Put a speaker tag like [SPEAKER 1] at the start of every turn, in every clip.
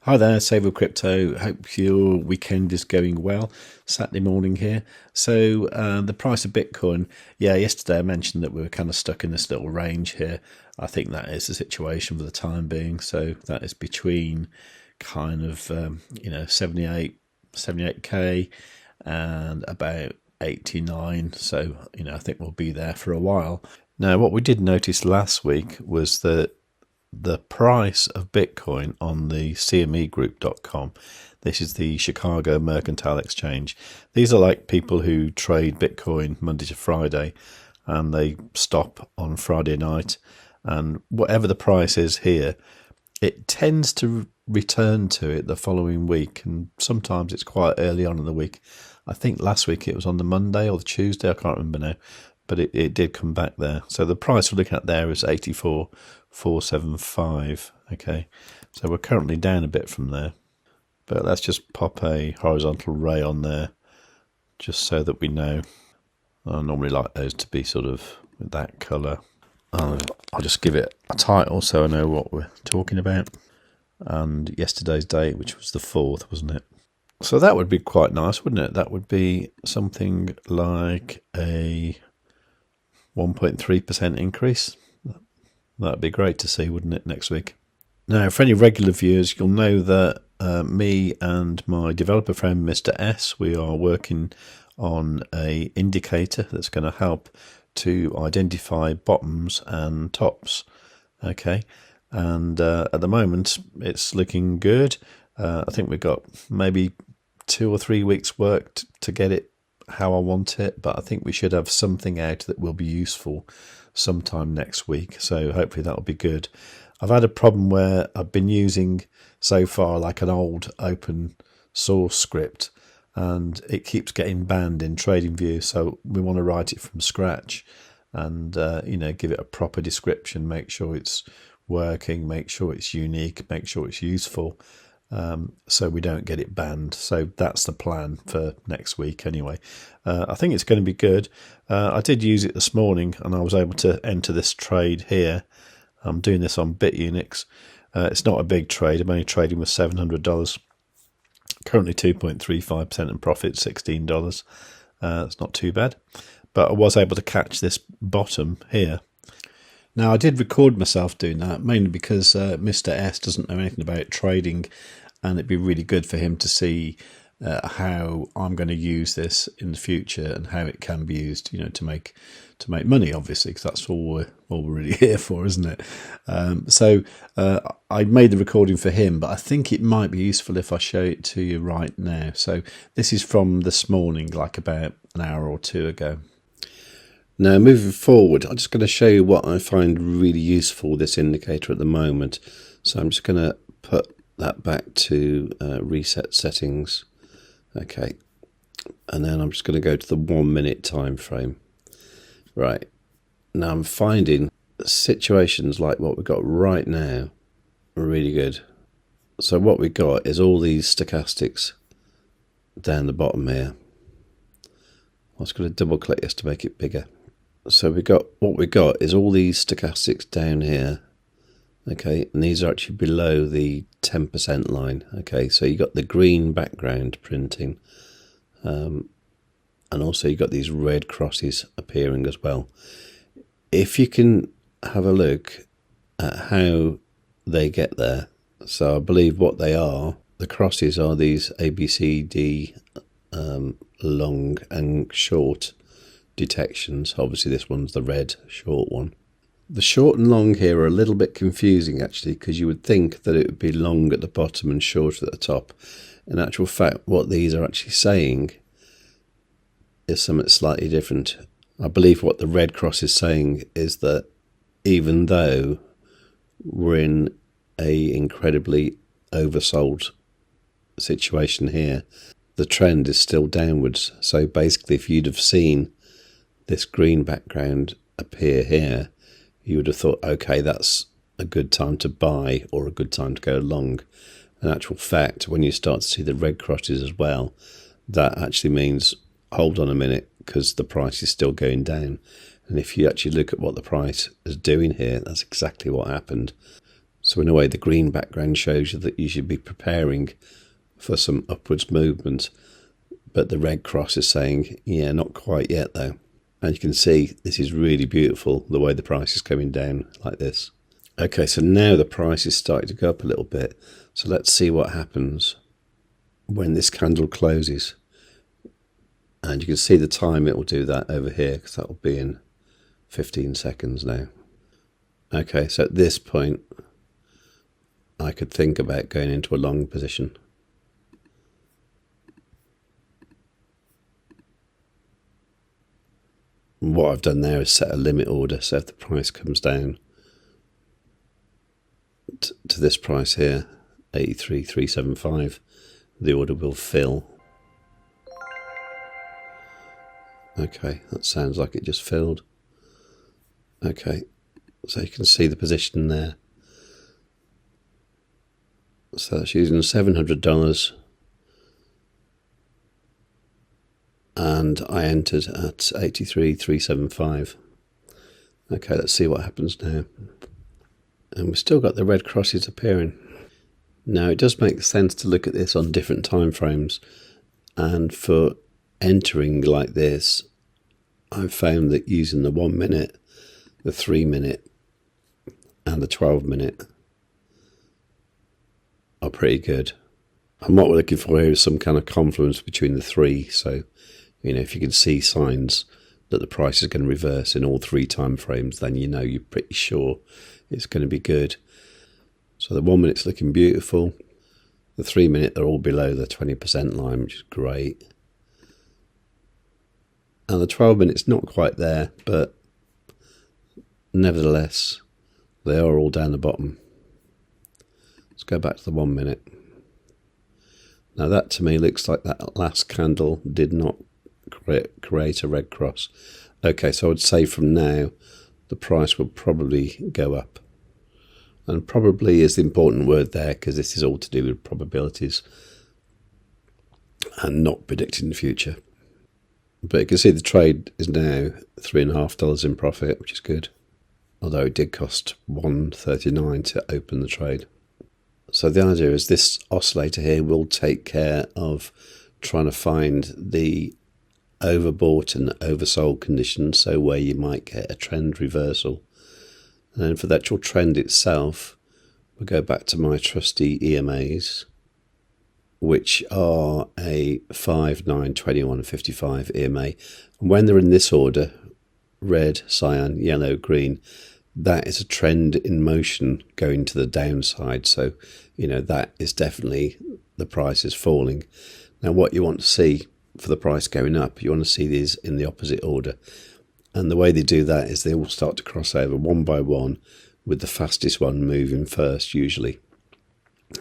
[SPEAKER 1] Hi there, Save with Crypto. Hope your weekend is going well. Saturday morning here. So the price of Bitcoin, yesterday I mentioned that we were kind of stuck in this little range here. I think that is the situation for the time being. So that is between kind of 78k and about 89. So I think we'll be there for a while. Now, what we did notice last week was that the price of Bitcoin on the CMEgroup.com. This is the Chicago Mercantile Exchange. These are like people who trade Bitcoin Monday to Friday, and they stop on Friday night. And whatever the price is here, it tends to return to it the following week. And sometimes it's quite early on in the week. I think last week it was on the Monday or the Tuesday. I can't remember now. But it did come back there. So the price we're looking at there is 84,475. Okay, so we're currently down a bit from there. But let's just pop a horizontal ray on there, just so that we know. I normally like those to be sort of with that colour. I'll just give it a title so I know what we're talking about. And yesterday's date, which was the 4th, wasn't it? So that would be quite nice, wouldn't it? That would be something like a 1.3% increase. That'd be great to see, wouldn't it, next week? Now, for any regular viewers, you'll know that me and my developer friend, Mr. S, we are working on a indicator that's going to help to identify bottoms and tops. Okay, and at the moment, it's looking good. I think we've got maybe 2 or 3 weeks work to get it how I want it, but I think we should have something out that will be useful sometime next week, so hopefully that'll be good. I've had a problem where I've been using so far like an old open source script, and it keeps getting banned in TradingView, so we want to write it from scratch and give it a proper description, make sure it's working, make sure it's unique, make sure it's useful, so we don't get it banned. So that's the plan for next week anyway. I think it's going to be good. I did use it this morning and I was able to enter this trade here. I'm doing this on BitUnix. It's not a big trade. I'm only trading with $700. Currently 2.35% in profit, $16. It's not too bad. But I was able to catch this bottom here. Now, I did record myself doing that, mainly because Mr. S doesn't know anything about trading, and it'd be really good for him to see how I'm going to use this in the future and how it can be used, to make money, obviously, because that's all we're really here for, isn't it? So I made the recording for him, but I think it might be useful if I show it to you right now. So this is from this morning, like about an hour or two ago. Now, moving forward, I'm just going to show you what I find really useful with this indicator at the moment. So I'm just going to put that back to reset settings. Okay. And then I'm just going to go to the 1 minute time frame. Right. Now I'm finding situations like what we've got right now are really good. So what we've got is all these stochastics down the bottom here. I'm just going to double click this to make it bigger. So what we got is all these stochastics down here, okay, and these are actually below the 10% line, okay. So you got the green background printing, and also you got these red crosses appearing as well. If you can have a look at how they get there, so I believe what they are, the crosses are these ABCD long and short detections. Obviously this one's the red short one. The short and long here are a little bit confusing actually, because you would think that it would be long at the bottom and short at the top. In actual fact, what these are actually saying is something slightly different. I believe what the red cross is saying is that even though we're in a incredibly oversold situation here, the trend is still downwards. So basically, if you'd have seen this green background appear here, you would have thought, okay, that's a good time to buy or a good time to go long. In actual fact, when you start to see the red crosses as well, that actually means hold on a minute, because the price is still going down. And if you actually look at what the price is doing here, that's exactly what happened. So in a way, the green background shows you that you should be preparing for some upwards movement, but the red cross is saying, yeah, not quite yet though. And you can see this is really beautiful, the way the price is coming down like this. Okay, so now the price is starting to go up a little bit. So let's see what happens when this candle closes. And you can see the time it will do that over here, because that will be in 15 seconds now. Okay, so at this point, I could think about going into a long position. And what I've done there is set a limit order, so if the price comes down to this price here, 83,375, the order will fill. Okay, that sounds like it just filled. Okay, so you can see the position there. So that's using $700, and I entered at 83,375. Okay, let's see what happens now. And we've still got the red crosses appearing. Now it does make sense to look at this on different time frames, and for entering like this, I've found that using the 1 minute, the 3 minute and the 12 minute are pretty good. And what we're looking for here is some kind of confluence between the three. So, you know, if you can see signs that the price is going to reverse in all three time frames, then you know you're pretty sure it's going to be good. So the 1 minute's looking beautiful. The 3 minute, they're all below the 20% line, which is great. And the 12 minute's not quite there, but nevertheless, they are all down the bottom. Let's go back to the 1 minute. Now that to me looks like that last candle did not create a red cross. Okay, so I would say from now, the price will probably go up. And probably is the important word there, because this is all to do with probabilities and not predicting the future. But you can see the trade is now $3.50 in profit, which is good. Although it did cost $1.39 to open the trade. So the idea is this oscillator here will take care of trying to find the overbought and oversold conditions, so where you might get a trend reversal. And then for the actual trend itself, we'll go back to my trusty EMAs, which are a 5, 9, 21 and 55 EMA. And when they're in this order, red, cyan, yellow, green, that is a trend in motion going to the downside. So, you know, that is definitely the price is falling. Now, what you want to see for the price going up, you want to see these in the opposite order. And the way they do that is they all start to cross over one by one, with the fastest one moving first usually.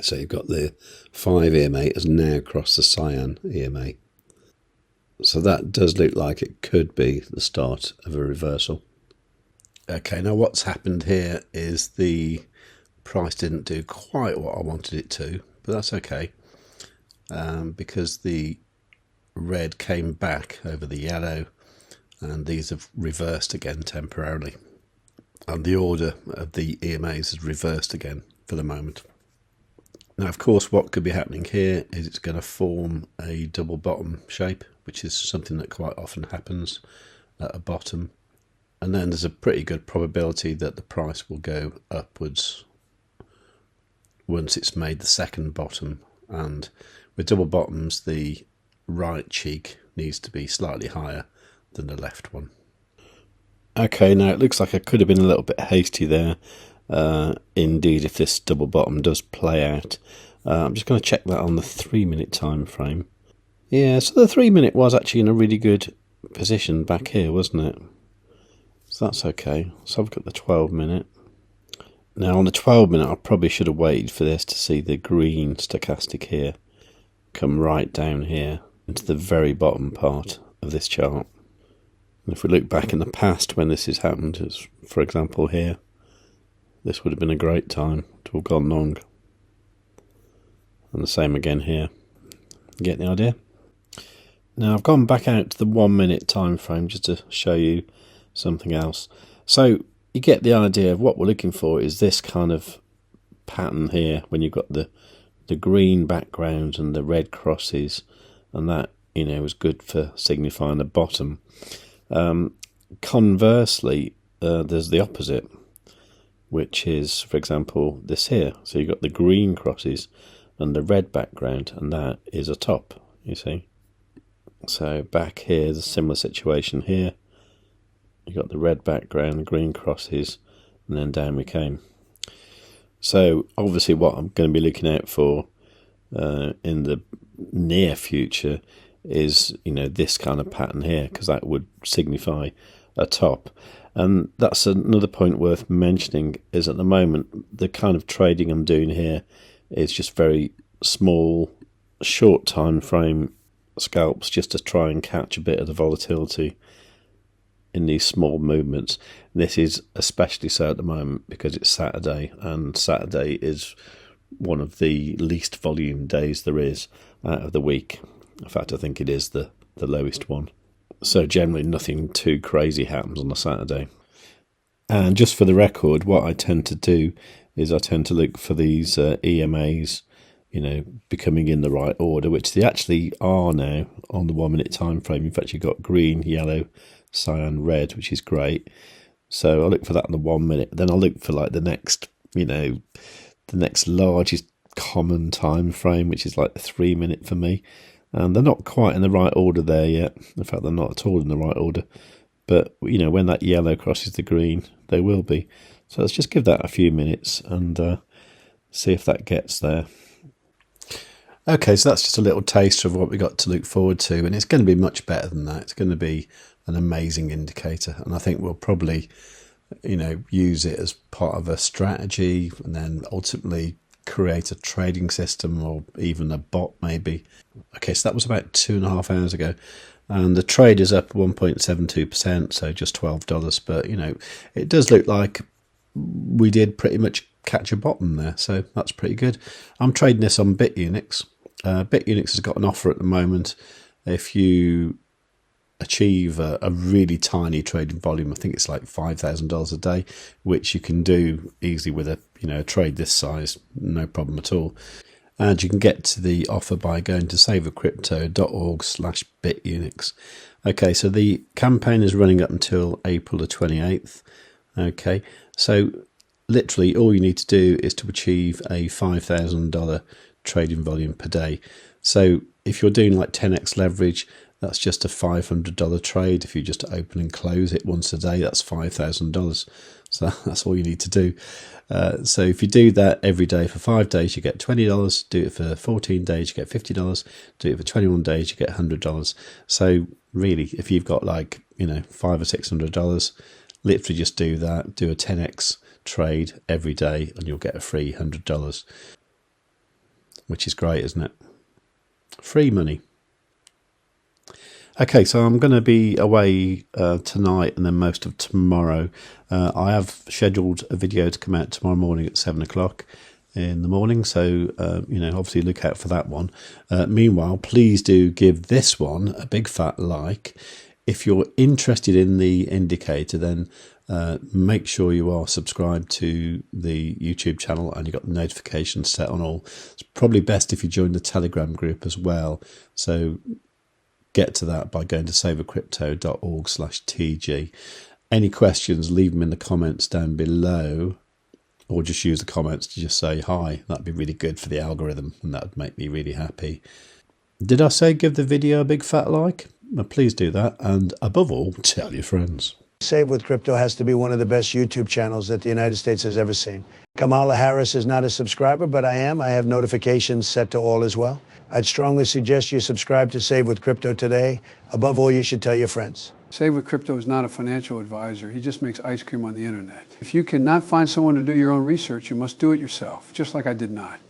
[SPEAKER 1] So you've got the 5 EMA has now crossed the cyan EMA. So that does look like it could be the start of a reversal. Okay, now what's happened here is the price didn't do quite what I wanted it to, but that's okay, because the red came back over the yellow, and these have reversed again temporarily. And the order of the EMAs has reversed again for the moment. Now, of course, what could be happening here is it's going to form a double bottom shape, which is something that quite often happens at a bottom. And then there's a pretty good probability that the price will go upwards once it's made the second bottom. And with double bottoms, the right cheek needs to be slightly higher than the left one. Okay, now it looks like I could have been a little bit hasty there. Indeed, if this double bottom does play out. I'm just going to check that on the 3 minute time frame. Yeah, so the 3 minute was actually in a really good position back here, wasn't it? So that's okay. So I've got the 12 minute. Now on the 12 minute, I probably should have waited for this to see the green stochastic here come right down here into the very bottom part of this chart. And if we look back in the past when this has happened, as for example here, this would have been a great time to have gone long. And the same again here. You get the idea? Now I've gone back out to the 1 minute time frame just to show you something else. So you get the idea of what we're looking for is this kind of pattern here when you've got the green background and the red crosses, and that, you know, is good for signifying the bottom. Conversely, there's the opposite, which is, for example, this here. So you've got the green crosses and the red background, and that is a top, you see. So back here, there's a similar situation here. You've got the red background, the green crosses, and then down we came. So obviously what I'm going to be looking out for in the near future is, you know, this kind of pattern here, because that would signify a top. And that's another point worth mentioning, is at the moment the kind of trading I'm doing here is just very small, short time frame scalps, just to try and catch a bit of the volatility in these small movements. This is especially so at the moment because it's Saturday, and Saturday is one of the least volume days there is out of the week. In fact, I think it is the lowest one. So generally nothing too crazy happens on a Saturday. And just for the record, what I tend to do is I tend to look for these EMAs, you know, becoming in the right order, which they actually are now on the 1 minute time frame. You've actually got green, yellow, cyan, red, which is great. So I look for that on the 1 minute. Then I'll look for like the next, you know, the next largest common time frame, which is like the 3 minute for me. And they're not quite in the right order there yet. In fact, they're not at all in the right order. But, you know, when that yellow crosses the green, they will be. So let's just give that a few minutes and see if that gets there. Okay, so that's just a little taster of what we got to look forward to. And it's going to be much better than that. It's going to be an amazing indicator. And I think we'll probably, you know, use it as part of a strategy and then ultimately create a trading system or even a bot maybe. Okay, so that was about 2.5 hours ago. And the trade is up 1.72%, so just $12. But, you know, it does look like we did pretty much catch a bottom there. So that's pretty good. I'm trading this on BitUnix. BitUnix has got an offer at the moment. If you achieve a really tiny trading volume, I think it's like $5,000 a day, which you can do easily with a, you know, a trade this size, no problem at all. And you can get to the offer by going to savewith.crypto.org/BitUnix. Okay, so the campaign is running up until April the 28th. Okay, so literally all you need to do is to achieve a $5,000 trading volume per day. So if you're doing like 10x leverage, that's just a $500 trade. If you just open and close it once a day, that's $5,000. So that's all you need to do. So if you do that every day for 5 days, you get $20. Do it for 14 days, you get $50. Do it for 21 days, you get $100. So really, if you've got like, you know, $500 or $600, literally just do that. Do a 10x trade every day, and you'll get a free $100, which is great, isn't it? Free money. Okay, so I'm going to be away tonight and then most of tomorrow. I have scheduled a video to come out tomorrow morning at 7 o'clock in the morning. So, you know, obviously look out for that one. Meanwhile, please do give this one a big fat like. If you're interested in the indicator, then make sure you are subscribed to the YouTube channel and you've got the notifications set on all. It's probably best if you join the Telegram group as well. So get to that by going to savewithcrypto.org/TG. Any questions, leave them in the comments down below, or just use the comments to just say hi. That'd be really good for the algorithm and that would make me really happy. Did I say give the video a big fat like? Well, please do that, and above all, tell your friends.
[SPEAKER 2] Save with Crypto has to be one of the best YouTube channels that the United States has ever seen. Kamala Harris is not a subscriber, but I am. I have notifications set to all as well. I'd strongly suggest you subscribe to Save with Crypto today. Above all, you should tell your friends.
[SPEAKER 3] Save with Crypto is not a financial advisor. He just makes ice cream on the internet. If you cannot find someone to do your own research, you must do it yourself, just like I did not.